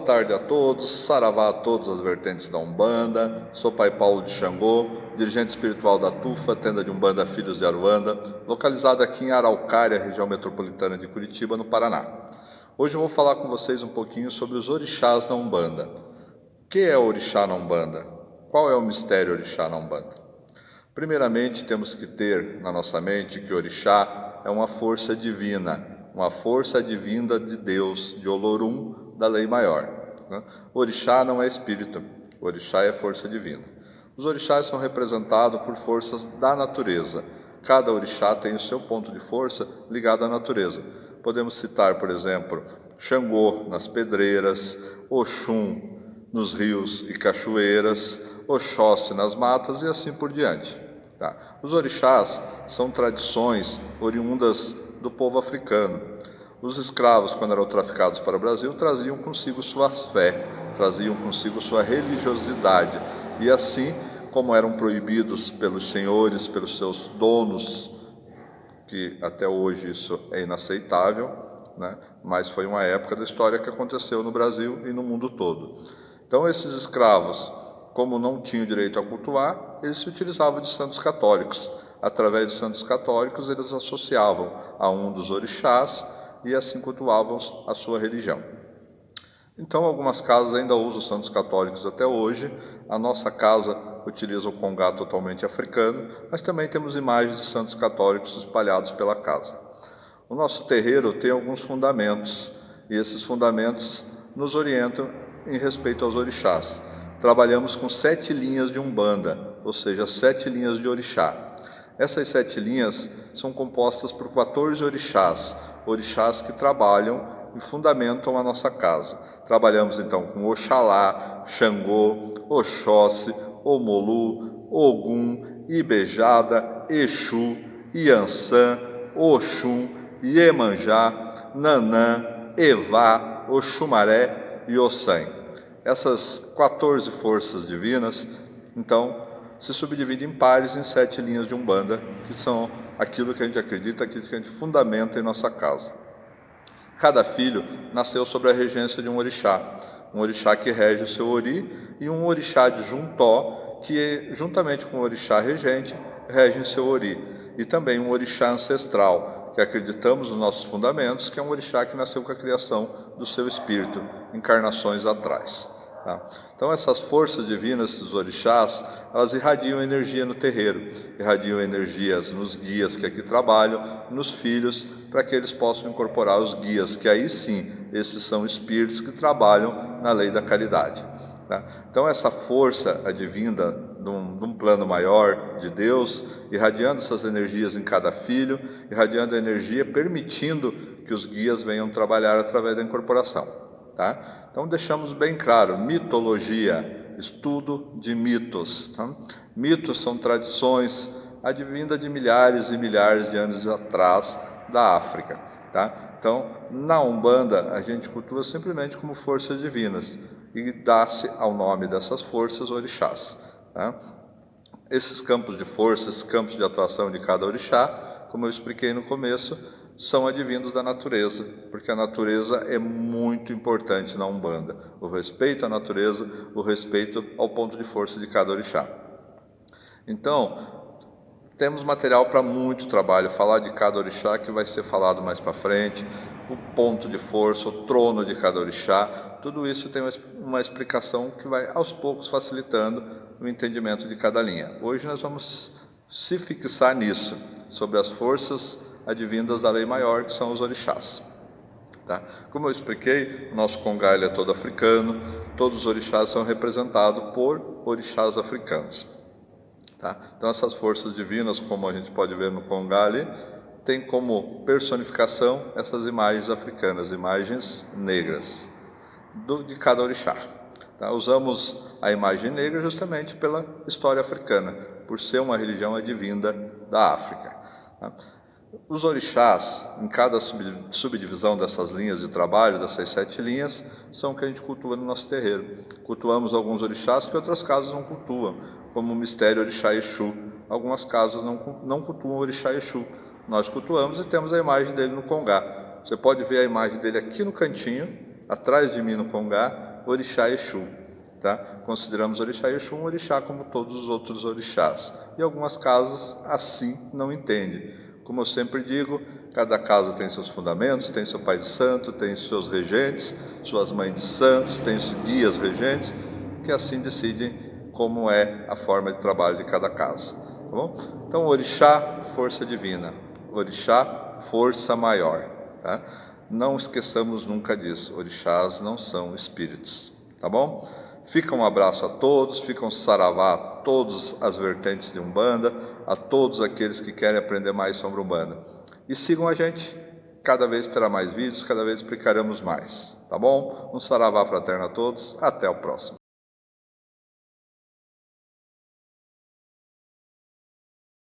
tarde a todos, saravá a todas as vertentes da Umbanda. Sou Pai Paulo de Xangô, dirigente espiritual da TUFA, tenda de Umbanda Filhos de Aruanda, localizada aqui em Araucária, região metropolitana de Curitiba, no Paraná. Hoje eu vou falar com vocês um pouquinho sobre os orixás na Umbanda. O que é orixá na Umbanda? Qual é o mistério orixá na Umbanda? Primeiramente, temos que ter na nossa mente que orixá é uma força divina, uma força advinda de Deus, de Olorum, da lei maior. Orixá não é espírito, orixá é força divina. Os orixás são representados por forças da natureza. Cada orixá tem o seu ponto de força ligado à natureza. Podemos citar, por exemplo, Xangô nas pedreiras, Oxum nos rios e cachoeiras, Oxóssi nas matas e assim por diante. Os orixás são tradições oriundas do povo africano. Os escravos, quando eram traficados para o Brasil, traziam consigo sua fé, traziam consigo sua religiosidade. E assim, como eram proibidos pelos senhores, pelos seus donos, que até hoje isso é inaceitável, mas foi uma época da história que aconteceu no Brasil e no mundo todo. Então, esses escravos, como não tinham direito a cultuar, eles se utilizavam de santos católicos. Através de santos católicos, eles associavam a um dos orixás e assim cultuavam a sua religião. Então, algumas casas ainda usam os santos católicos até hoje. A nossa casa utiliza o congá totalmente africano, mas também temos imagens de santos católicos espalhados pela casa. O nosso terreiro tem alguns fundamentos, e esses fundamentos nos orientam em respeito aos orixás. Trabalhamos com 7 linhas de Umbanda, ou seja, 7 linhas de orixá. Essas 7 linhas são compostas por 14 orixás, orixás que trabalham e fundamentam a nossa casa. Trabalhamos então com Oxalá, Xangô, Oxóssi, Omolu, Ogum, Ibejada, Exu, Iansã, Oxum, Iemanjá, Nanã, Evá, Oxumaré e Ossan. Essas 14 forças divinas, então, se subdividem em pares em 7 linhas de Umbanda, que são aquilo que a gente acredita, aquilo que a gente fundamenta em nossa casa. Cada filho nasceu sob a regência de um orixá que rege o seu ori, e um orixá de Juntó, que juntamente com o orixá regente, rege o seu ori, e também um orixá ancestral, que acreditamos nos nossos fundamentos, que é um orixá que nasceu com a criação do seu espírito, encarnações atrás. Então, essas forças divinas, esses orixás, elas irradiam energia no terreiro, irradiam energias nos guias que aqui trabalham, nos filhos, para que eles possam incorporar os guias, que aí sim, esses são espíritos que trabalham na lei da caridade. Então, essa força advinda de um plano maior de Deus, irradiando essas energias em cada filho, irradiando a energia, permitindo que os guias venham trabalhar através da incorporação. Então, deixamos bem claro, mitologia, estudo de mitos. Mitos são tradições advindas de milhares e milhares de anos atrás da África. Então, na Umbanda, a gente cultua simplesmente como forças divinas e dá-se ao nome dessas forças orixás. Esses campos de força, esses campos de atuação de cada orixá, como eu expliquei no começo, são advindos da natureza, porque a natureza é muito importante na Umbanda. O respeito à natureza, o respeito ao ponto de força de cada orixá. Então, temos material para muito trabalho, falar de cada orixá, que vai ser falado mais para frente, o ponto de força, o trono de cada orixá, tudo isso tem uma explicação que vai aos poucos facilitando o entendimento de cada linha. Hoje nós vamos se fixar nisso, sobre as forças advindas da lei maior, que são os orixás. Como eu expliquei, o nosso congá é todo africano, todos os orixás são representados por orixás africanos. Então, essas forças divinas, como a gente pode ver no congá ali, tem como personificação essas imagens africanas, imagens negras de cada orixá. Usamos a imagem negra justamente pela história africana, por ser uma religião advinda da África. Os orixás, em cada subdivisão dessas linhas de trabalho, dessas 7 linhas, são o que a gente cultua no nosso terreiro. Cultuamos alguns orixás que outras casas não cultuam, como o mistério orixá Exu. Algumas casas não cultuam o orixá Exu. Nós cultuamos e temos a imagem dele no congá. Você pode ver a imagem dele aqui no cantinho, atrás de mim no congá, Orixá Exu. Tá? Consideramos Orixá Exu um orixá como todos os outros orixás. E algumas casas assim não entendem. Como eu sempre digo, cada casa tem seus fundamentos, tem seu pai de santo, tem seus regentes, suas mães de santos, tem os guias regentes, que assim decidem como é a forma de trabalho de cada casa. Tá bom? Então, orixá, força divina. Orixá, força maior. Tá? Não esqueçamos nunca disso. Orixás não são espíritos. Tá bom? Fica um abraço a todos, fica um saravá a todas as vertentes de Umbanda, a todos aqueles que querem aprender mais sobre Umbanda. E sigam a gente, cada vez terá mais vídeos, cada vez explicaremos mais. Tá bom? Um saravá fraterno a todos, até o próximo.